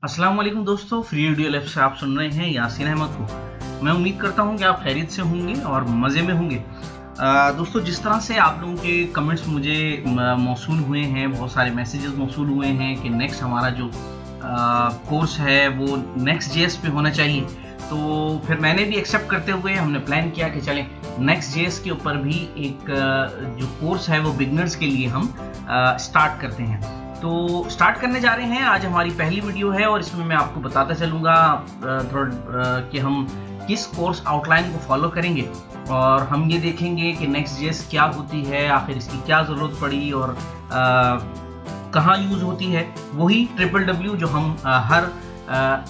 अस्सलाम वालेकुम दोस्तों, फ्री ऑडियो लैब से आप सुन रहे हैं यासीन अहमद को। मैं उम्मीद करता हूं कि आप खैरियत से होंगे और मज़े में होंगे। दोस्तों, जिस तरह से आप लोगों के कमेंट्स मुझे मौसूल हुए हैं, बहुत सारे मैसेजेस मौसूल हुए हैं कि नेक्स्ट हमारा जो कोर्स है वो नेक्स्ट जेएस पे होना चाहिए, तो फिर मैंने भी एक्सेप्ट करते हुए हमने प्लान किया कि चलें नेक्स्ट जेएस के ऊपर भी एक जो कोर्स है वो बिगनर्स के लिए हम स्टार्ट करते हैं। तो स्टार्ट करने जा रहे हैं। आज हमारी पहली वीडियो है और इसमें मैं आपको बताता चलूँगा कि हम किस कोर्स आउटलाइन को फॉलो करेंगे और हम ये देखेंगे कि नेक्स्ट जेएस क्या होती है, आखिर इसकी क्या ज़रूरत पड़ी और कहाँ यूज़ होती है। वही www जो हम हर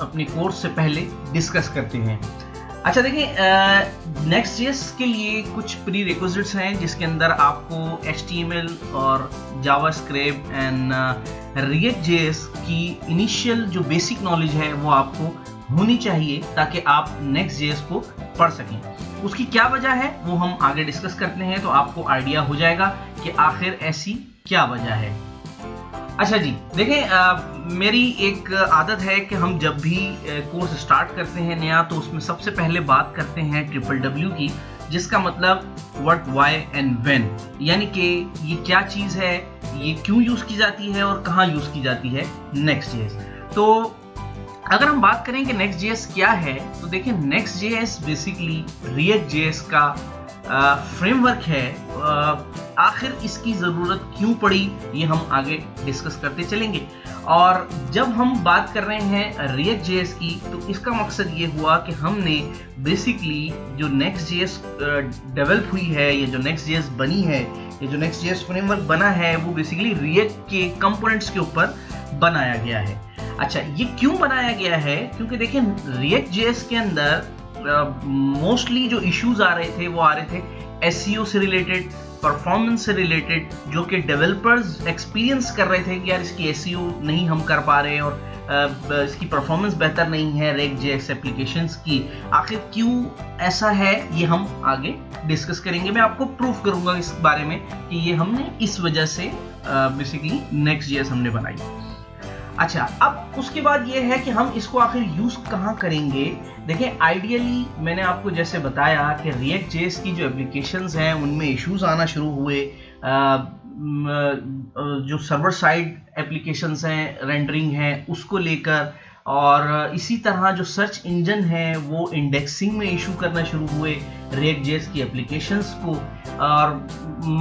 अपने कोर्स से पहले डिस्कस करते हैं। अच्छा देखिए, नेक्स्ट जेएस के लिए कुछ प्री रिक्विजिट्स हैं जिसके अंदर आपको HTML और जावास्क्रिप्ट एंड रिएक्ट जेएस की इनिशियल जो बेसिक नॉलेज है वो आपको होनी चाहिए ताकि आप नेक्स्ट जेएस को पढ़ सकें। उसकी क्या वजह है वो हम आगे डिस्कस करते हैं, तो आपको आइडिया हो जाएगा कि आखिर ऐसी क्या वजह है। अच्छा जी, देखें, मेरी एक आदत है कि हम जब भी कोर्स स्टार्ट करते हैं नया, तो उसमें सबसे पहले बात करते हैं www की, जिसका मतलब व्हाट, व्हाई एंड व्हेन, यानी कि ये क्या चीज़ है, ये क्यों यूज़ की जाती है और कहाँ यूज़ की जाती है नेक्स्ट जेएस। तो अगर हम बात करें कि नेक्स्ट जेएस क्या है, तो देखिए next JS basically react JS का फ्रेमवर्क है। आखिर इसकी ज़रूरत क्यों पड़ी ये हम आगे डिस्कस करते चलेंगे। और जब हम बात कर रहे हैं रिएक्ट जेएस की, तो इसका मकसद ये हुआ कि हमने बेसिकली जो नेक्स्ट जेएस डेवलप हुई है, ये जो नेक्स्ट जेएस बनी है, ये जो नेक्स्ट जेएस फ्रेमवर्क बना है, वो बेसिकली रिएक्ट के कंपोनेंट्स के ऊपर बनाया गया है। अच्छा, ये क्यों बनाया गया है? क्योंकि देखिए रिएक्ट जेएस के अंदर मोस्टली जो इश्यूज आ रहे थे वो आ रहे थे एसईओ से रिलेटेड, परफॉर्मेंस से रिलेटेड, जो कि डेवलपर्स एक्सपीरियंस कर रहे थे कि यार इसकी एसईओ नहीं हम कर पा रहे और इसकी परफॉर्मेंस बेहतर नहीं है रिएक्ट जेएस एप्लीकेशंस की। आखिर क्यों ऐसा है ये हम आगे डिस्कस करेंगे। मैं आपको प्रूफ करूंगा इस बारे में कि ये हमने इस वजह से बेसिकली नेक्स्ट जेएस हमने बनाई। अच्छा, अब उसके बाद ये है कि हम इसको आखिर यूज कहाँ करेंगे। देखिए, आइडियली मैंने आपको जैसे बताया कि रिएक्ट जेएस की जो एप्लीकेशंस हैं उनमें इश्यूज आना शुरू हुए। जो सर्वर साइड एप्लीकेशंस हैं, रेंडरिंग है, उसको लेकर, और इसी तरह जो सर्च इंजन है वो इंडेक्सिंग में इशू करना शुरू हुए रिएक्ट जेएस की एप्लीकेशंस को। और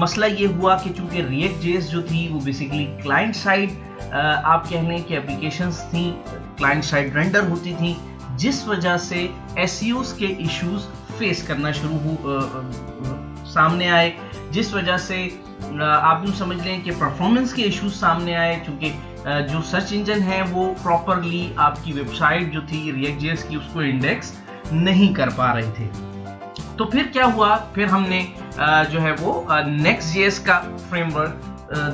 मसला ये हुआ कि चूंकि रिएक्ट जेएस जो थी वो बेसिकली क्लाइंट साइड आप कह लें कि एप्लीकेशंस थी, क्लाइंट साइड रेंडर होती थी, जिस वजह से एसईओस के इश्यूज फेस करना सामने आए, जिस वजह से आप यूँ समझ लें कि परफॉर्मेंस के इश्यूज सामने आए, क्योंकि जो सर्च इंजन है वो प्रॉपरली आपकी वेबसाइट जो थी रिएक्ट जेएस की उसको इंडेक्स नहीं कर पा रहे थे। तो फिर क्या हुआ, फिर हमने जो है वो नेक्स्ट जेएस का फ्रेमवर्क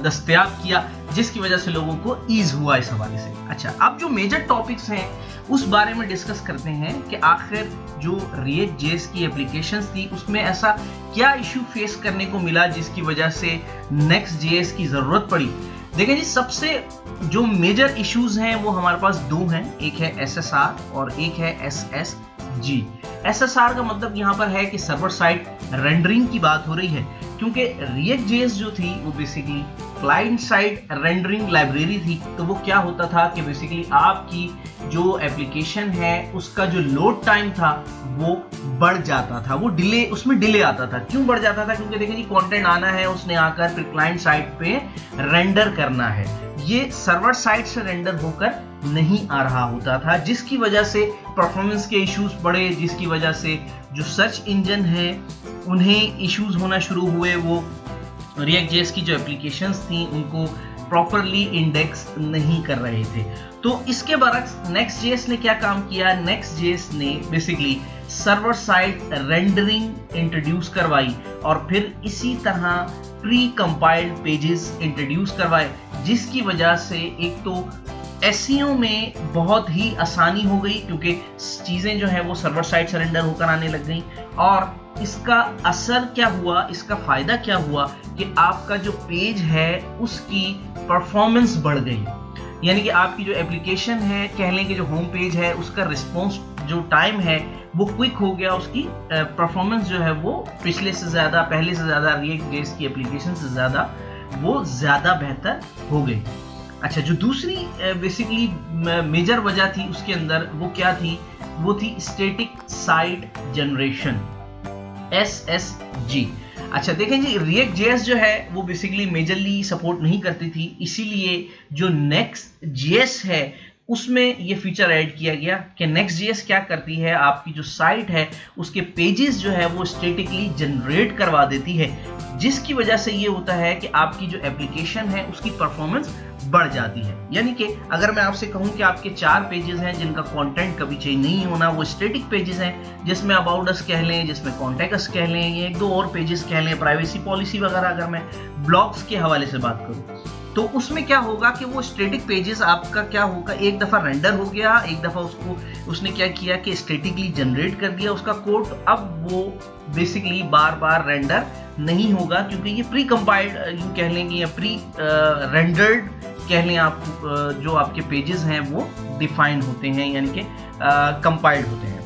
दस्तयाब किया, जिसकी वजह से लोगों को ईज हुआ इस हवाले से। अच्छा, अब जो मेजर टॉपिक्स हैं उस बारे में डिस्कस करते हैं कि आखिर जो रिएक्ट जेएस की एप्लीकेशंस थी उसमें ऐसा क्या इशू फेस करने को मिला जिसकी वजह से नेक्स्ट जेएस की ज़रूरत पड़ी। देखिए जी, सबसे जो मेजर इश्यूज हैं वो हमारे पास दो हैं, एक है SSR और एक है SSG। SSR का मतलब यहाँ पर है कि सर्वर साइड रेंडरिंग की बात हो रही है, क्योंकि रिएक्ट जेएस जो थी वो basically client side rendering library थी। तो वो क्या होता था कि बेसिकली आपकी जो एप्लीकेशन है उसका जो लोड टाइम था वो बढ़ जाता था, वो डिले, उसमें डिले आता था। क्यों बढ़ जाता था? क्योंकि देखिए जी, कंटेंट आना है, उसने आकर फिर क्लाइंट साइड पे रेंडर करना है, ये सर्वर साइड से रेंडर होकर नहीं आ रहा होता था, जिसकी वजह से परफॉर्मेंस के इश्यूज बढ़े, जिसकी वजह से जो सर्च इंजन है उन्हें इश्यूज होना शुरू हुए। वो रिएक्ट जेएस की जो एप्लीकेशंस थी उनको प्रॉपरली इंडेक्स नहीं कर रहे थे। तो इसके बरक्स नेक्स्ट जेएस ने क्या काम किया, नेक्स्ट जेएस ने basically server side rendering introduce करवाई और फिर इसी तरह प्री कंपाइल्ड पेजेस इंट्रोड्यूस करवाए, जिसकी वजह से एक तो एसईओ में बहुत ही आसानी हो गई, क्योंकि चीज़ें जो है वो सर्वर साइड से रेंडर होकर आने लग गई। और इसका असर क्या हुआ, इसका फ़ायदा क्या हुआ कि आपका जो पेज है उसकी परफॉर्मेंस बढ़ गई। यानी कि आपकी जो एप्लीकेशन है, कह लें कि जो होम पेज है, उसका रिस्पॉन्स जो टाइम है वो क्विक हो गया, उसकी परफॉर्मेंस जो है वो पहले से ज़्यादा रिएक्ट जेएस की एप्लीकेशन से ज़्यादा बेहतर हो गई। अच्छा, जो दूसरी बेसिकली मेजर वजह थी उसके अंदर, वो क्या थी? वो थी स्टैटिक साइट जनरेशन, SSG। अच्छा देखें जी, रिएक्ट जेएस जो है वो बेसिकली मेजरली सपोर्ट नहीं करती थी, इसीलिए जो नेक्स्ट जेएस है उसमें ये फीचर ऐड किया गया कि नेक्स्ट जेएस क्या करती है, आपकी जो साइट है उसके पेजेस जो है वो स्टैटिकली जनरेट करवा देती है, जिसकी वजह से ये होता है कि आपकी जो एप्लीकेशन है उसकी परफॉर्मेंस बढ़ जाती है। यानी कि अगर मैं आपसे कहूं कि आपके 4 पेजेस हैं जिनका कंटेंट कभी चेंज नहीं होना, वो स्टैटिक पेजेस हैं, जिसमें अबाउट अस कह लें, जिसमें कॉन्टैक्ट अस कह लें, ये 1-2 और पेजेस कह लें, प्राइवेसी पॉलिसी वगैरह, अगर मैं ब्लॉग्स के हवाले से बात करूं, तो उसमें क्या होगा कि वो स्टैटिक पेजेस आपका क्या होगा, एक दफ़ा रेंडर हो गया, एक दफ़ा उसने क्या किया कि स्टैटिकली जनरेट कर दिया उसका कोड, अब वो बेसिकली बार बार रेंडर नहीं होगा, क्योंकि ये प्री कंपाइल्ड यूँ कह लेंगे या प्री रेंडर्ड कह लें आप, जो आपके पेजेस हैं वो डिफाइन होते हैं, यानी कि कंपाइल्ड होते हैं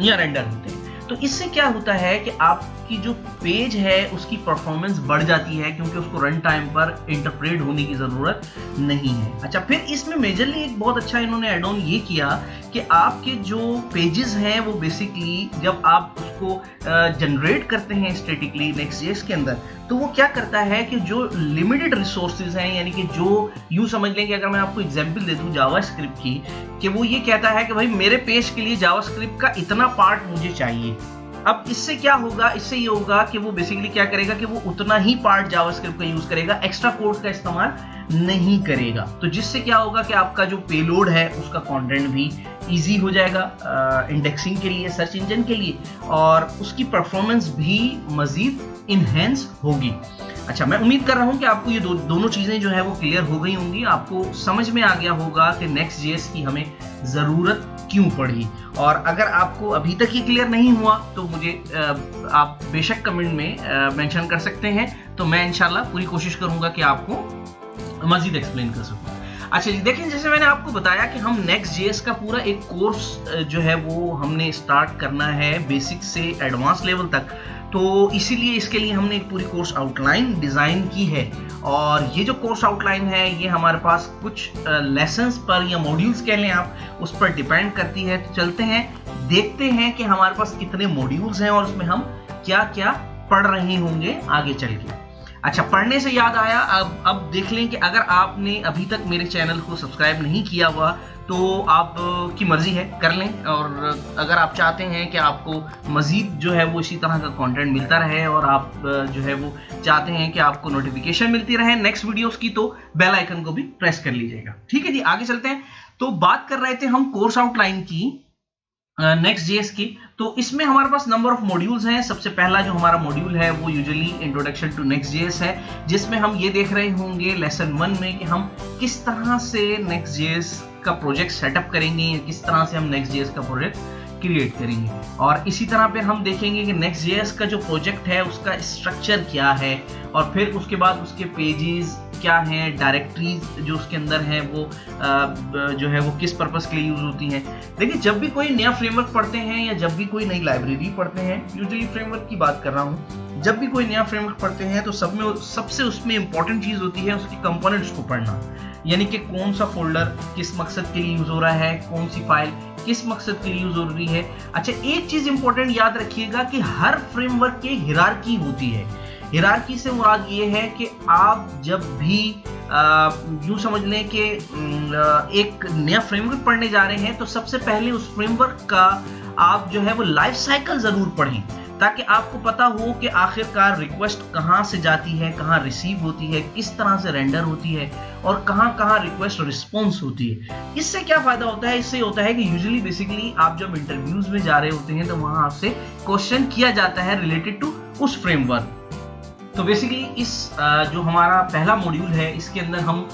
या रेंडर होते हैं। तो इससे क्या होता है कि आपकी जो पेज है उसकी परफॉर्मेंस बढ़ जाती है, क्योंकि उसको रन टाइम पर इंटरप्रेट होने की ज़रूरत नहीं है। अच्छा, फिर इसमें मेजरली एक बहुत अच्छा इन्होंने एड ऑन ये किया कि आपके जो पेजेस हैं वो बेसिकली जब आप उसको जनरेट करते हैं स्टैटिकली नेक्स्ट.जेएस के अंदर, तो वो क्या करता है कि जो लिमिटेड रिसोर्सेज हैं, यानी कि जो यूँ समझ लें कि अगर मैं आपको एग्जांपल दे दूँ जावास्क्रिप्ट की, कि वो ये कहता है कि भाई मेरे पेज के लिए जावास्क्रिप्ट का इतना पार्ट मुझे चाहिए। अब इससे क्या होगा, इससे ये होगा कि वो बेसिकली क्या करेगा कि वो उतना ही पार्ट जावास्क्रिप्ट का यूज करेगा, एक्स्ट्रा कोड का इस्तेमाल नहीं करेगा। तो जिससे क्या होगा कि आपका जो पेलोड है उसका कंटेंट भी इजी हो जाएगा इंडेक्सिंग के लिए, सर्च इंजन के लिए, और उसकी परफॉर्मेंस भी मजीद इनहेंस होगी। अच्छा, मैं उम्मीद कर रहा हूं कि आपको ये दोनों चीजें जो है वो क्लियर हो गई होंगी, आपको समझ में आ गया होगा कि नेक्स्ट.जेएस की हमें जरूरत क्यों पड़ी। और अगर आपको अभी तक ये क्लियर नहीं हुआ तो मुझे आप बेशक कमेंट में मेंशन कर सकते हैं, तो मैं इंशाल्लाह पूरी कोशिश करूंगा कि आपको मजीद एक्सप्लेन कर सकूं। अच्छा जी, देखें, जैसे मैंने आपको बताया कि हम नेक्स्ट.जेएस का पूरा एक कोर्स जो है वो हमने स्टार्ट करना है बेसिक से एडवांस लेवल तक, तो इसीलिए इसके लिए हमने एक पूरी कोर्स आउटलाइन डिज़ाइन की है। और ये जो कोर्स आउटलाइन है ये हमारे पास कुछ लेसन्स पर या मॉड्यूल्स कह लें आप, उस पर डिपेंड करती है। तो चलते हैं, देखते हैं कि हमारे पास कितने मॉड्यूल्स हैं और उसमें हम क्या क्या पढ़ रहे होंगे आगे चल के। अच्छा, पढ़ने से याद आया, अब देख लें कि अगर आपने अभी तक मेरे चैनल को सब्सक्राइब नहीं किया हुआ तो आप की मर्जी है, कर लें। और अगर आप चाहते हैं कि आपको मजीद जो है वो इसी तरह का कंटेंट मिलता रहे और आप जो है वो चाहते हैं कि आपको नोटिफिकेशन मिलती रहे नेक्स्ट वीडियोस की, तो बेल आइकन को भी प्रेस कर लीजिएगा। ठीक है जी, आगे चलते हैं। तो बात कर रहे थे हम कोर्स आउटलाइन की नेक्स्ट.जेएस की। तो इसमें हमारे पास नंबर ऑफ मॉड्यूल्स हैं। सबसे पहला जो हमारा मॉड्यूल है वो यूजुअली इंट्रोडक्शन टू नेक्स्ट.जेएस है, जिसमें हम ये देख रहे होंगे लेसन 1 में कि हम किस तरह से नेक्स्ट.जेएस का प्रोजेक्ट सेटअप करेंगे या किस तरह से हम नेक्स्ट.जेएस का प्रोजेक्ट क्रिएट करेंगे। और इसी तरह पे हम देखेंगे कि नेक्स्ट.जेएस का जो प्रोजेक्ट है उसका स्ट्रक्चर क्या है, और फिर उसके बाद उसके पेजेस क्या हैं, डायरेक्टरीज जो उसके अंदर हैं वो जो है वो किस पर्पस के लिए यूज होती हैं। देखिए, जब भी कोई नया फ्रेमवर्क पढ़ते हैं या जब भी कोई नई लाइब्रेरी पढ़ते हैं, यूजुअली फ्रेमवर्क की बात कर रहा हूँ, जब भी कोई नया फ्रेमवर्क पढ़ते हैं तो सबसे उसमें इंपॉर्टेंट चीज होती है उसकी कंपोनेंट्स को पढ़ना, यानी कि कौन सा फोल्डर किस मकसद के लिए यूज हो रहा है, कौन सी फाइल किस मकसद के लिए यूज हो रही है। अच्छा, एक चीज इंपॉर्टेंट याद रखिएगा कि हर फ्रेमवर्क की हिरार्की होती है। हिरार्की से मुराद ये है कि आप जब भी यूं समझ लें कि एक नया फ्रेमवर्क पढ़ने जा रहे हैं तो सबसे पहले उस फ्रेमवर्क का आप जो है वो लाइफ साइकिल जरूर पढ़ें, ताकि आपको पता हो कि आखिरकार रिक्वेस्ट कहाँ से जाती है, कहाँ रिसीव होती है, किस तरह से रेंडर होती है और कहाँ कहाँ रिक्वेस्ट रिस्पॉन्स होती है। इससे क्या फायदा होता है, इससे होता है कि यूजुअली बेसिकली आप जब इंटरव्यूज में जा रहे होते हैं तो वहां आपसे क्वेश्चन किया जाता है रिलेटेड टू उस फ्रेमवर्क। तो बेसिकली इस जो हमारा पहला मॉड्यूल है इसके अंदर हम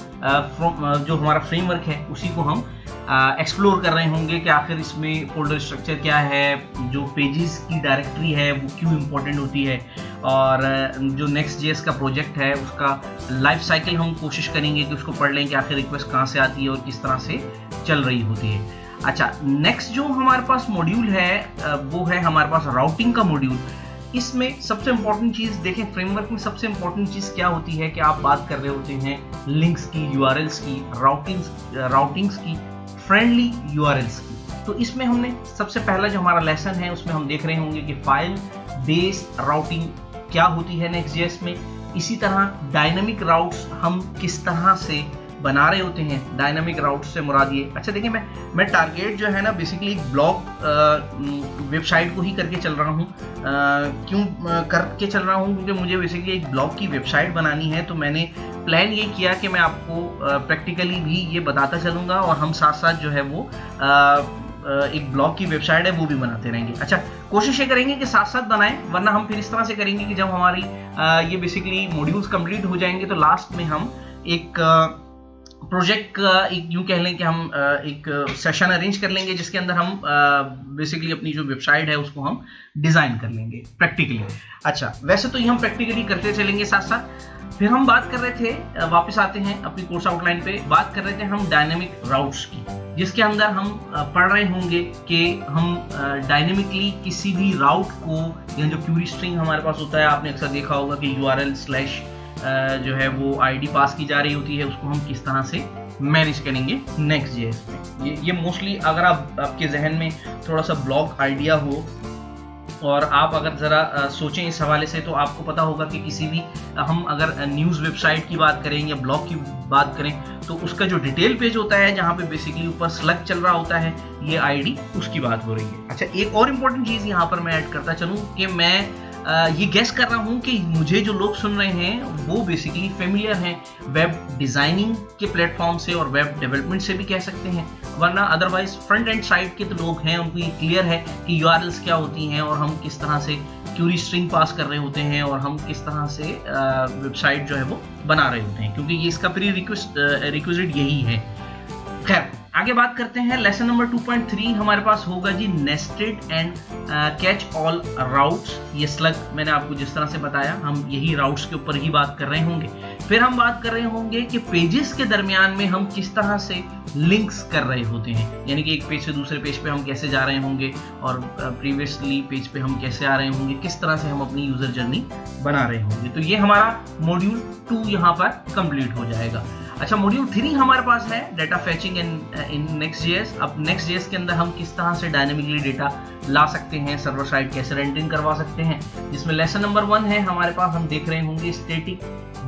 जो हमारा फ्रेमवर्क है उसी को हम एक्सप्लोर कर रहे होंगे कि आखिर इसमें फोल्डर स्ट्रक्चर क्या है, जो पेजेस की डायरेक्टरी है वो क्यों इम्पोर्टेंट होती है, और जो Next.js का प्रोजेक्ट है उसका लाइफ साइकिल हम कोशिश करेंगे कि उसको पढ़ लें कि आखिर रिक्वेस्ट कहाँ से आती है और किस तरह से चल रही होती है। अच्छा, नेक्स्ट जो हमारे पास मॉड्यूल है वो है हमारे पास राउटिंग का मॉड्यूल। इसमें सबसे इंपॉर्टेंट चीज़ देखें, फ्रेमवर्क में सबसे इंपॉर्टेंट चीज़ क्या होती है कि आप बात कर रहे होते हैं लिंक्स की, यूआरएल्स की, राउटिंग्स की, फ्रेंडली यूआरएल्स की। तो इसमें हमने सबसे पहला जो हमारा लेसन है उसमें हम देख रहे होंगे कि फाइल बेस्ड राउटिंग क्या होती है Next.js में। इसी तरह डायनामिक राउट्स हम किस तरह से बना रहे होते हैं। डायनामिक राउट्स से मुराद ये, अच्छा देखिए, मैं टारगेट जो है ना बेसिकली एक ब्लॉग वेबसाइट को ही करके चल रहा हूँ। क्यों करके चल रहा हूँ? क्योंकि मुझे बेसिकली एक ब्लॉग की वेबसाइट बनानी है। तो मैंने प्लान ये किया कि मैं आपको प्रैक्टिकली भी ये बताता चलूँगा और हम साथ साथ जो है वो एक ब्लॉग की वेबसाइट है वो भी बनाते रहेंगे। अच्छा, कोशिश ये करेंगे कि साथ साथ बनाएं, वरना हम फिर इस तरह से करेंगे कि जब हमारी ये बेसिकली मॉड्यूल्स कंप्लीट हो जाएंगे तो लास्ट में हम एक प्रोजेक्ट एक यूँ कह लें कि हम एक सेशन अरेंज कर लेंगे जिसके अंदर हम बेसिकली अपनी जो वेबसाइट है उसको हम डिज़ाइन कर लेंगे प्रैक्टिकली। अच्छा, वैसे तो ये हम प्रैक्टिकली करते चलेंगे साथ साथ। फिर हम बात कर रहे थे, वापस आते हैं अपनी कोर्स आउटलाइन पे, बात कर रहे थे हम डायनेमिक राउट्स की, जिसके अंदर हम पढ़ रहे होंगे कि हम डायनेमिकली किसी भी राउट को, या जो क्यूरी स्ट्रिंग हमारे पास होता है, आपने अक्सर देखा होगा कि URL स्लैश जो है वो आईडी पास की जा रही होती है, उसको हम किस तरह से मैनेज करेंगे Next.js में। ये मोस्टली अगर आपके जहन में थोड़ा सा ब्लॉग आइडिया हो और आप अगर ज़रा सोचें इस हवाले से, तो आपको पता होगा कि किसी भी हम अगर न्यूज़ वेबसाइट की बात करें या ब्लॉग की बात करें तो उसका जो डिटेल पेज होता है जहाँ पे बेसिकली ऊपर स्लग चल रहा होता है, ये आईडी उसकी बात हो रही है। अच्छा, एक और इम्पॉर्टेंट चीज़ यहाँ पर मैं ऐड करता चलूँ कि मैं ये गेस कर रहा हूँ कि मुझे जो लोग सुन रहे हैं वो बेसिकली फेमिलियर हैं वेब डिज़ाइनिंग के प्लेटफॉर्म से और वेब डेवलपमेंट से भी कह सकते हैं, वरना अदरवाइज फ्रंट एंड साइड के तो लोग हैं, उनको ये क्लियर है कि URLs क्या होती हैं और हम किस तरह से क्यूरी स्ट्रिंग पास कर रहे होते हैं और हम किस तरह से वेबसाइट जो है वो बना रहे होते हैं, क्योंकि ये इसका प्री रिक्विजिट यही है। खैर, आगे बात करते हैं। लेसन नंबर 2.3 हमारे पास होगा जी nested and catch all routes. ये स्लग मैंने आपको जिस तरह से बताया, हम यही राउट्स के ऊपर ही बात कर रहे होंगे। फिर हम बात कर रहे होंगे कि पेजेस के दरमियान में हम किस तरह से लिंक्स कर रहे होते हैं, यानी कि एक पेज से दूसरे पेज पे हम कैसे जा रहे होंगे और प्रीवियसली पेज पे हम कैसे आ रहे होंगे, किस तरह से हम अपनी यूजर जर्नी बना रहे होंगे। तो ये हमारा मॉड्यूल 2 यहाँ पर कंप्लीट हो जाएगा। अच्छा, मॉड्यूल 3 हमारे पास है डेटा फैचिंग इन Next.js। अब Next.js के अंदर हम किस तरह से डायनेमिकली डेटा ला सकते हैं, सर्वर साइड कैसे रेंडरिंग करवा सकते हैं, जिसमें लेसन नंबर 1 है हमारे पास। हम देख रहे होंगे static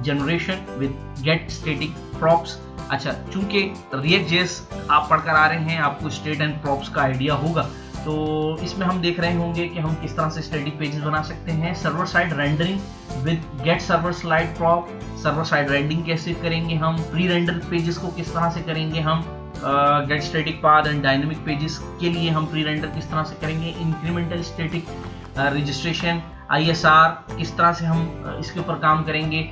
generation with get static props. अच्छा, चूंकि React.js आप पढ़कर आ रहे हैं, आपको स्टेट एंड प्रॉप्स का आइडिया होगा, तो इसमें हम देख रहे होंगे कि हम किस तरह से स्टैटिक पेजेस बना सकते हैं। Server side rendering with get server side prop, server side rendering कैसे करेंगे हम, प्री रेंडर पेजेस को किस तरह से करेंगे हम, get static path and dynamic pages के लिए हम प्री रेंडर किस तरह से करेंगे, इंक्रीमेंटल स्टैटिक रजिस्ट्रेशन ISR किस तरह से हम इसके ऊपर काम करेंगे,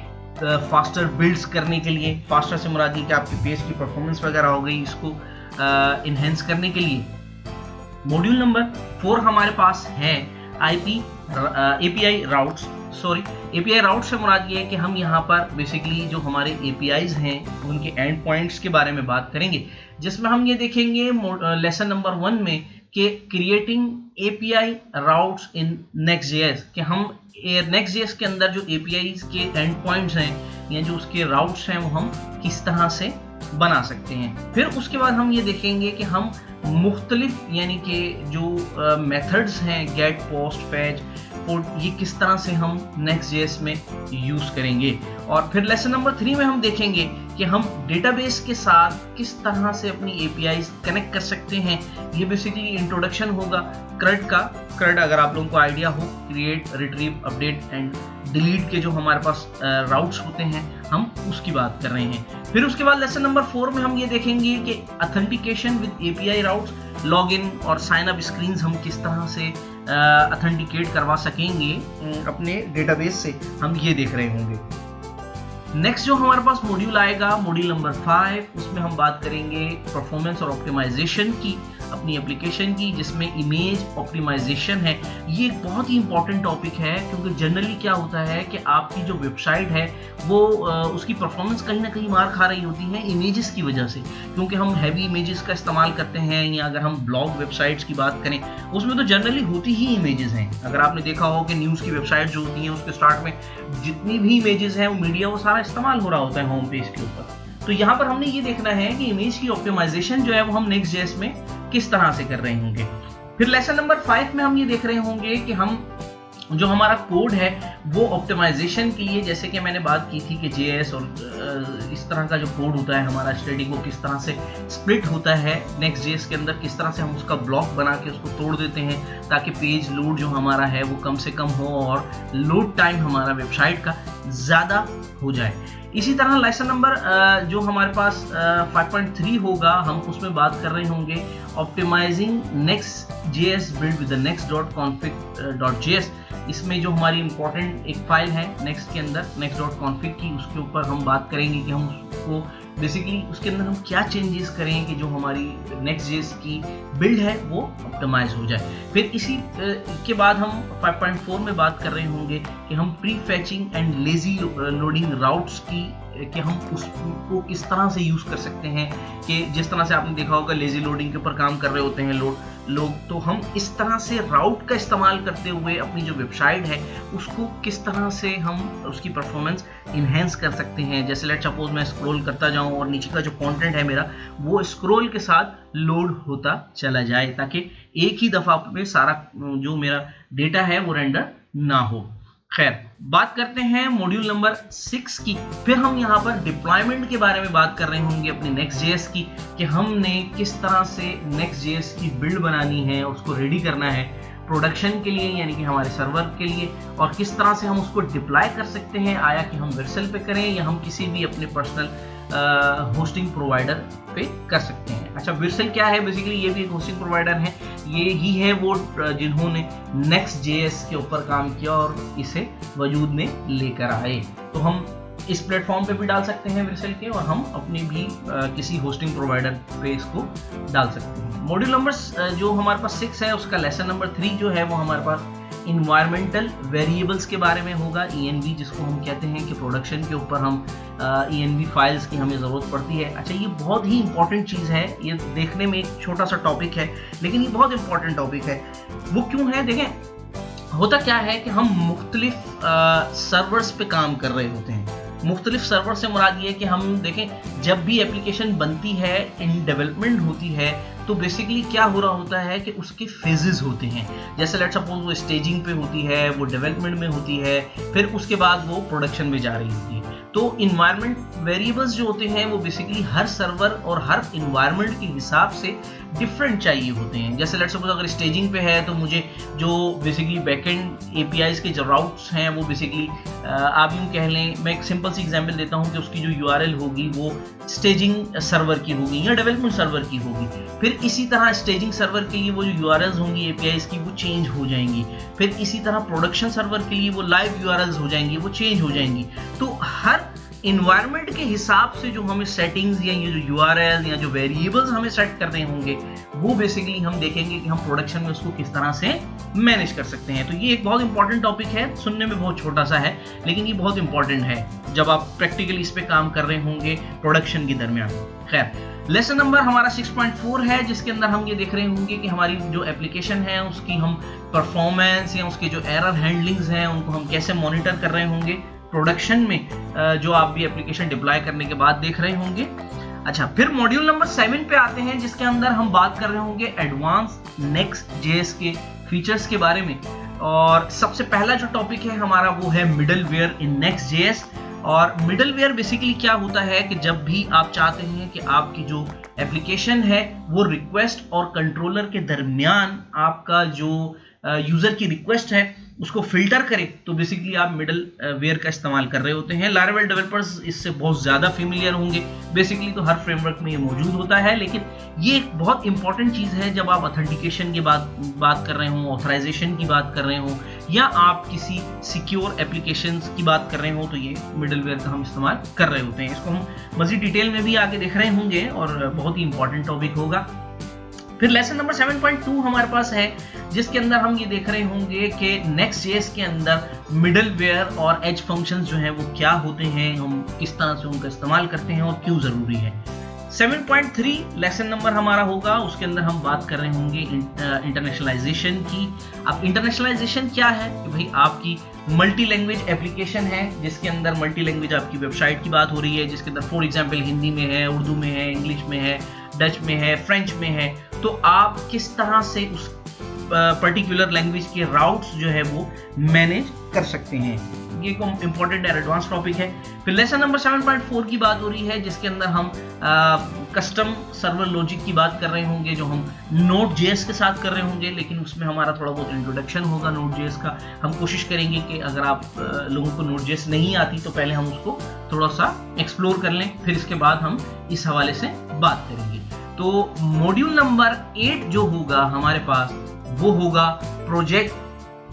फास्टर बिल्ड्स करने के लिए, फास्टर से मुराद ये कि आपकी पेज की परफॉर्मेंस वगैरह हो गई, इसको इन्हेंस करने के लिए। मॉड्यूल नंबर 4 हमारे पास है API राउट्स। API राउट्स से मुराद ये है कि हम यहाँ पर बेसिकली जो हमारे APIs हैं उनके एंड पॉइंट्स के बारे में बात करेंगे, जिसमें हम ये देखेंगे लेसन नंबर 1 में कि क्रिएटिंग API राउट्स इन Next.js, कि हम Next.js के अंदर जो APIs के एंड पॉइंट्स हैं या जो उसके राउट्स हैं वो हम किस तरह से बना सकते हैं। फिर उसके बाद हम ये देखेंगे कि हम मुख्तलिफ यानी कि जो मेथड्स हैं गेट, पोस्ट, फैच, पुट, ये किस तरह से हम Next.js में यूज़ करेंगे। और फिर लेसन नंबर 3 में हम देखेंगे कि हम डेटाबेस के साथ किस तरह से अपनी APIs कनेक्ट कर सकते हैं। ये बेसिकली इंट्रोडक्शन होगा CRUD का। CRUD अगर आप लोगों को आइडिया हो, create, retrieve, update and delete के जो हमारे पास राउट्स होते हैं, हम उसकी बात कर रहे हैं। फिर उसके बाद लेसन नंबर 4 में हम ये देखेंगे कि authentication with API routes, login और साइन अप स्क्रीन्स हम किस तरह से ऑथेंटिकेट करवा सकेंगे अपने डेटाबेस से, हम ये देख रहे होंगे। नेक्स्ट जो हमारे पास मॉड्यूल आएगा, मॉड्यूल नंबर 5, उसमें हम बात करेंगे परफॉर्मेंस और ऑप्टिमाइजेशन की अपनी एप्लीकेशन की, जिसमें इमेज ऑप्टिमाइजेशन है। ये एक बहुत ही इंपॉर्टेंट टॉपिक है, क्योंकि जनरली क्या होता है कि आपकी जो वेबसाइट है वो उसकी परफॉर्मेंस कहीं ना कहीं मार खा रही होती है इमेजेस की वजह से, क्योंकि हम हैवी इमेजेस का इस्तेमाल करते हैं। या अगर हम ब्लॉग वेबसाइट्स की बात करें, उसमें तो जनरली होती ही इमेजेस हैं। अगर आपने देखा हो कि न्यूज़ की वेबसाइट जो होती हैं उसके स्टार्ट में जितनी भी इमेजेस हैं वो मीडिया वो सारा इस्तेमाल हो रहा होता है होम पेज के ऊपर। तो यहाँ पर हमने ये देखना है कि इमेज की ऑप्टिमाइजेशन जो है वो हम Next.js में किस तरह से कर रहे होंगे। फिर लेसन नंबर 5 में हम ये देख रहे होंगे कि हम जो हमारा कोड है वो ऑप्टिमाइजेशन के लिए, जैसे कि मैंने बात की थी कि JS और इस तरह का जो कोड होता है हमारा स्टैटिक, वो किस तरह से स्प्लिट होता है Next.js के अंदर, किस तरह से हम उसका ब्लॉक बना के उसको तोड़ देते हैं ताकि पेज लोड जो हमारा है वो कम से कम हो और लोड टाइम हमारा वेबसाइट का ज़्यादा हो जाए। इसी तरह लेसन नंबर जो हमारे पास 5.3 होगा, हम उसमें बात कर रहे होंगे optimising Next.js build with next.config.js। इसमें जो हमारी इंपॉर्टेंट एक फाइल है नेक्स्ट के अंदर next.config की, उसके ऊपर हम बात करेंगे कि हम उसको बेसिकली उसके अंदर हम क्या चेंजेस करें कि जो हमारी Next.js की बिल्ड है वो ऑप्टिमाइज हो जाए। फिर इसी के बाद हम 5.4 में बात कर रहे होंगे कि हम pre फैचिंग and lazy loading routes की, कि हम उसको किस तरह से यूज़ कर सकते हैं। कि जिस तरह से आपने देखा होगा लेजी लोडिंग के ऊपर काम कर रहे होते हैं लोग, तो हम इस तरह से राउट का इस्तेमाल करते हुए अपनी जो वेबसाइट है उसको किस तरह से हम उसकी परफॉर्मेंस इन्हेंस कर सकते हैं। जैसे लेट सपोज मैं स्क्रॉल करता जाऊं और नीचे का जो कंटेंट है मेरा वो स्क्रॉल के साथ लोड होता चला जाए, ताकि एक ही दफ़ा में सारा जो मेरा डेटा है वो रेंडर ना हो। खैर, बात करते हैं मॉड्यूल नंबर 6 की। फिर हम यहाँ पर डिप्लॉयमेंट के बारे में बात कर रहे होंगे अपने Next.js की, कि हमने किस तरह से Next.js की बिल्ड बनानी है, उसको रेडी करना है प्रोडक्शन के लिए, यानी कि हमारे सर्वर के लिए, और किस तरह से हम उसको डिप्लॉय कर सकते हैं। आया कि हम वर्सल पे करें या हम किसी भी अपने पर्सनल होस्टिंग प्रोवाइडर पे कर सकते हैं। अच्छा, वर्सल क्या है? बेसिकली ये भी एक होस्टिंग प्रोवाइडर है। ये ही है वो जिन्होंने Next.js के ऊपर काम किया और इसे वजूद में लेकर आए। तो हम इस प्लेटफॉर्म पे भी डाल सकते हैं वर्सल के, और हम अपनी भी किसी होस्टिंग प्रोवाइडर पे इसको डाल सकते हैं। मॉड्यूल नंबर जो हमारे पास 6 है उसका लेसन नंबर 3 जो है वो हमारे पास इन्वायरमेंटल वेरिएबल्स के बारे में होगा, ENV जिसको हम कहते हैं, कि प्रोडक्शन के ऊपर हम ENV फाइल्स की हमें ज़रूरत पड़ती है। अच्छा, ये बहुत ही इंपॉर्टेंट चीज़ है। ये देखने में एक छोटा सा टॉपिक है लेकिन ये बहुत इंपॉर्टेंट टॉपिक है। वो क्यों है? देखें, होता क्या है कि हम मुख्तलिफ सर्वर्स पे काम कर रहे होते हैं। मुख्तलिफ सर्वर से मुराद ये है कि हम देखें, जब भी एप्लीकेशन बनती है, इन डेवलपमेंट होती है, तो बेसिकली क्या हो रहा होता है कि उसके फेजेस होते हैं। जैसे लेट सपोज वो स्टेजिंग पे होती है, वो डेवलपमेंट में होती है, फिर उसके बाद वो प्रोडक्शन में जा रही होती है। तो इन्वायरमेंट वेरिएबल्स जो होते हैं वो बेसिकली हर सर्वर और हर इन्वायरमेंट के हिसाब से डिफरेंट चाहिए होते हैं। जैसे लेट सपोज अगर स्टेजिंग पे है तो मुझे जो बेसिकली बैकएंड एपीआईज के जो राउट्स हैं वो बेसिकली आप यूँ कह लें, मैं एक सिंपल सी एग्जांपल देता हूँ कि उसकी जो यूआरएल होगी वो स्टेजिंग सर्वर की होगी या डेवलपमेंट सर्वर की होगी। फिर इसी तरह स्टेजिंग सर्वर के लिए वो जो यूआरएल्स होंगी एपीआईज की वो चेंज हो जाएंगी। फिर इसी तरह प्रोडक्शन सर्वर के लिए वो लाइव यूआरएल्स हो जाएंगी, वो चेंज हो जाएंगी। तो हर इन्वायरमेंट के हिसाब से जो हमें सेटिंग्स या ये जो यूआरएल या जो वेरिएबल्स हमें सेट करने होंगे वो बेसिकली हम देखेंगे कि हम प्रोडक्शन में उसको किस तरह से मैनेज कर सकते हैं। तो ये एक बहुत इंपॉर्टेंट टॉपिक है, सुनने में बहुत छोटा सा है लेकिन ये बहुत इंपॉर्टेंट है जब आप प्रैक्टिकली इस पे काम कर रहे होंगे प्रोडक्शन के दरमियान। खैर, लेसन नंबर हमारा 6.4 है जिसके अंदर हम ये देख रहे होंगे कि हमारी जो एप्लीकेशन है उसकी हम परफॉर्मेंस या उसके जो एरर हैंडलिंग्स हैं उनको हम कैसे मॉनिटर कर रहे होंगे प्रोडक्शन में, जो आप भी एप्लीकेशन डिप्लॉय करने के बाद देख रहे होंगे। अच्छा, फिर मॉड्यूल नंबर 7 पे आते हैं जिसके अंदर हम बात कर रहे होंगे एडवांस Next.js के फीचर्स के बारे में। और सबसे पहला जो टॉपिक है हमारा वो है मिडलवेयर इन Next.js। और मिडलवेयर बेसिकली क्या होता है कि जब भी आप चाहते हैं कि आपकी जो एप्लीकेशन है वो रिक्वेस्ट और कंट्रोलर के दरमियान आपका जो यूज़र की रिक्वेस्ट है उसको फिल्टर करें तो बेसिकली आप मिडल वेयर का इस्तेमाल कर रहे होते हैं। लारावेल डेवलपर्स इससे बहुत ज़्यादा फेमिलियर होंगे। बेसिकली तो हर फ्रेमवर्क में ये मौजूद होता है, लेकिन ये एक बहुत इंपॉर्टेंट चीज़ है जब आप ऑथेंटिकेशन की बात कर रहे हो, ऑथराइजेशन की बात कर रहे हो, या आप किसी सिक्योर एप्लीकेशंस की बात कर रहे हो, तो ये मिडलवेयर का हम इस्तेमाल कर रहे होते हैं। इसको हम मज़ीद डिटेल में भी आगे देख रहे होंगे और बहुत ही इंपॉर्टेंट टॉपिक होगा। फिर लेसन नंबर 7.2 हमारे पास है, जिसके अंदर हम ये देख रहे होंगे कि Next.js के अंदर मिडलवेयर और एज फंक्शंस जो हैं वो क्या होते हैं, हम किस तरह से उनका इस्तेमाल करते हैं और क्यों ज़रूरी है। 7.3 लेसन नंबर हमारा होगा, उसके अंदर हम बात कर रहे होंगे इंटरनेशनलाइजेशन की। अब इंटरनेशनलाइजेशन क्या है कि भाई आपकी मल्टी लैंग्वेज एप्लीकेशन है, जिसके अंदर मल्टी लैंग्वेज आपकी वेबसाइट की बात हो रही है, जिसके अंदर फॉर एग्जांपल हिंदी में है, उर्दू में है, इंग्लिश में है, डच में है, फ्रेंच में है, तो आप किस तरह से उस पर्टिकुलर लैंग्वेज के राउट्स जो है वो मैनेज कर सकते हैं। ये एक इंपॉर्टेंट एडवांस टॉपिक है। फिर लेसन नंबर 7.4 की बात हो रही है, जिसके अंदर हम कस्टम सर्वर लॉजिक की बात कर रहे होंगे, जो हम Node.js के साथ कर रहे होंगे, लेकिन उसमें हमारा थोड़ा बहुत इंट्रोडक्शन होगा Node.js का। हम कोशिश करेंगे कि अगर आप लोगों को Node.js नहीं आती तो पहले हम उसको थोड़ा सा एक्सप्लोर कर लें, फिर इसके बाद हम इस हवाले से बात करेंगे। तो मॉड्यूल नंबर 8 जो होगा हमारे पास, वो होगा प्रोजेक्ट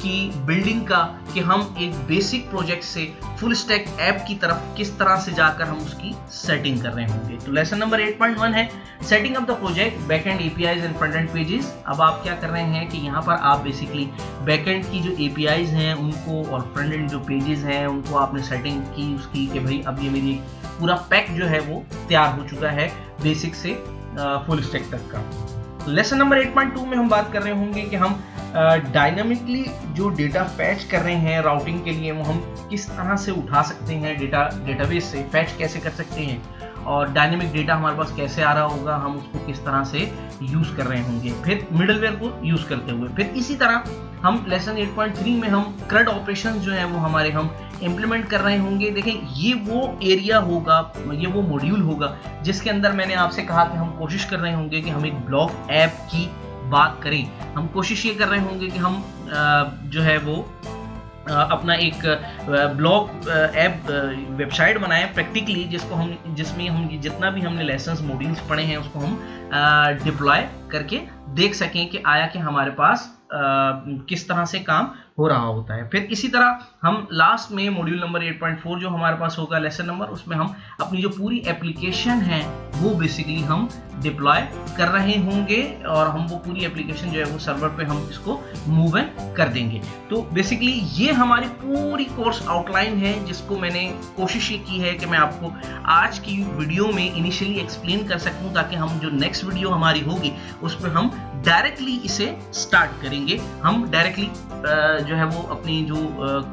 की बिल्डिंग का, कि हम एक बेसिक प्रोजेक्ट से फुल स्टैक ऐप की तरफ किस तरह से जाकर हम उसकी सेटिंग कर रहे होंगे। तो लेसन नंबर 8.1 है setting up the project, backend APIs and front end pages. अब आप क्या कर रहे हैं कि यहाँ पर आप बेसिकली बैकएंड की जो एपीआईज हैं उनको और फ्रंट एंड जो पेजेस हैं उनको आपने सेटिंग की उसकी, कि भाई अब ये मेरी पूरा पैक जो है वो तैयार हो चुका है बेसिक से फुल स्टैक तक का। लेसन नंबर 8.2 में हम बात कर रहे होंगे कि हम डायनामिकली जो डेटा फैच कर रहे हैं राउटिंग के लिए, वो हम किस तरह से उठा सकते हैं, डेटाबेस से फैच कैसे कर सकते हैं, और डायनेमिक डेटा हमारे पास कैसे आ रहा होगा, हम उसको किस तरह से यूज़ कर रहे होंगे, फिर मिडलवेयर को यूज़ करते हुए। फिर इसी तरह हम लेसन 8.3 में हम CRUD ऑपरेशंस जो हैं वो हमारे हम इम्प्लीमेंट कर रहे होंगे। देखें, ये वो एरिया होगा, ये वो मॉड्यूल होगा जिसके अंदर मैंने आपसे कहा कि हम कोशिश कर रहे होंगे कि हम एक ब्लॉग ऐप की बात करें। हम कोशिश ये कर रहे होंगे कि हम जो है वो अपना एक ब्लॉग ऐप वेबसाइट बनाएं प्रैक्टिकली, जिसमें हम जितना भी हमने लेसन्स मॉड्यूल्स पढ़े हैं उसको हम डिप्लॉय करके देख सकें कि आया कि हमारे पास किस तरह से काम हो रहा होता है। फिर इसी तरह हम लास्ट में मॉड्यूल नंबर 8.4 जो हमारे पास होगा लेसन नंबर, उसमें हम अपनी जो पूरी एप्लीकेशन है वो बेसिकली हम डिप्लॉय कर रहे होंगे और हम वो पूरी एप्लीकेशन जो है वो सर्वर पे हम इसको मूव कर देंगे। तो बेसिकली ये हमारी पूरी कोर्स आउटलाइन है, जिसको मैंने कोशिश ये की है कि मैं आपको आज की वीडियो में इनिशियली एक्सप्लेन कर सकूं, ताकि हम जो नेक्स्ट वीडियो हमारी होगी उसमें हम डायरेक्टली इसे स्टार्ट करेंगे। हम डायरेक्टली जो है वो अपनी जो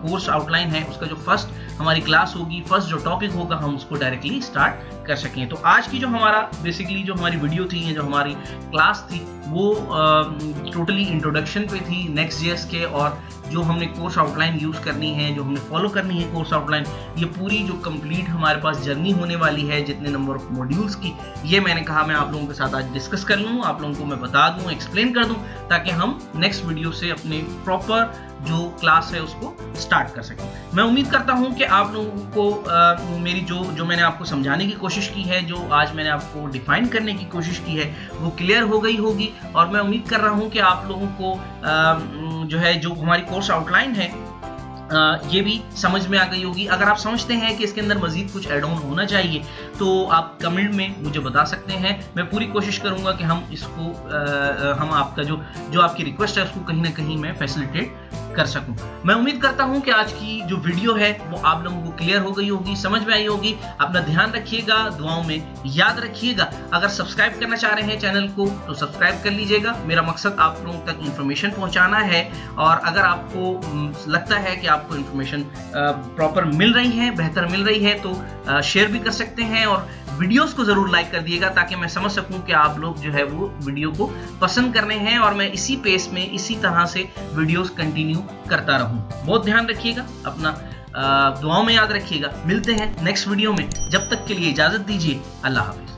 कोर्स आउटलाइन है उसका जो फर्स्ट हमारी क्लास होगी, फर्स्ट जो टॉपिक होगा, हम उसको डायरेक्टली स्टार्ट कर सकें। तो आज की जो हमारा बेसिकली जो हमारी वीडियो थी, जो हमारी क्लास थी, वो टोटली इंट्रोडक्शन पे थी Next.js के, और जो हमने कोर्स आउटलाइन यूज़ करनी है, जो हमने फॉलो करनी है कोर्स आउटलाइन, ये पूरी जो कंप्लीट हमारे पास जर्नी होने वाली है जितने नंबर ऑफ मॉड्यूल्स की, ये मैंने कहा मैं आप लोगों के साथ आज डिस्कस कर लूँ, आप लोगों को मैं बता दूँ, एक्सप्लेन कर दूँ, ताकि हम नेक्स्ट वीडियो से अपने प्रॉपर जो क्लास है उसको स्टार्ट कर सकें। मैं उम्मीद करता हूं कि आप लोगों को मेरी जो मैंने आपको समझाने की कोशिश की है, जो आज मैंने आपको डिफाइन करने की कोशिश की है, वो क्लियर हो गई होगी, और मैं उम्मीद कर रहा हूं कि आप लोगों को जो है जो हमारी कोर्स आउटलाइन है ये भी समझ में आ गई होगी। अगर आप समझते हैं कि इसके अंदर मजीद कुछ एड ऑन होना चाहिए तो आप कमेंट में मुझे बता सकते हैं। मैं पूरी कोशिश करूंगा कि हम इसको हम आपका जो आपकी रिक्वेस्ट है उसको कहीं ना कहीं मैं फैसिलिटेट कर सकूं। मैं उम्मीद करता हूं कि आज की जो वीडियो है वो आप लोगों को क्लियर हो गई होगी, समझ में आई होगी। अपना ध्यान रखिएगा, दुआओं में याद रखिएगा। अगर सब्सक्राइब करना चाह रहे हैं चैनल को तो सब्सक्राइब कर लीजिएगा। मेरा मकसद आप लोगों तक इंफॉर्मेशन पहुंचाना है, और अगर आपको लगता है कि आपको इंफॉर्मेशन प्रॉपर मिल रही है, बेहतर मिल रही है, तो शेयर भी कर सकते हैं, और वीडियोस को जरूर लाइक कर दिएगा, ताकि मैं समझ सकूं कि आप लोग जो है वो वीडियो को पसंद कर रहे हैं, और मैं इसी पेस में इसी तरह से वीडियोस कंटिन्यू करता रहूं। बहुत ध्यान रखिएगा, अपना दुआओं में याद रखिएगा। मिलते हैं नेक्स्ट वीडियो में, जब तक के लिए इजाजत दीजिए। अल्लाह हाफिज।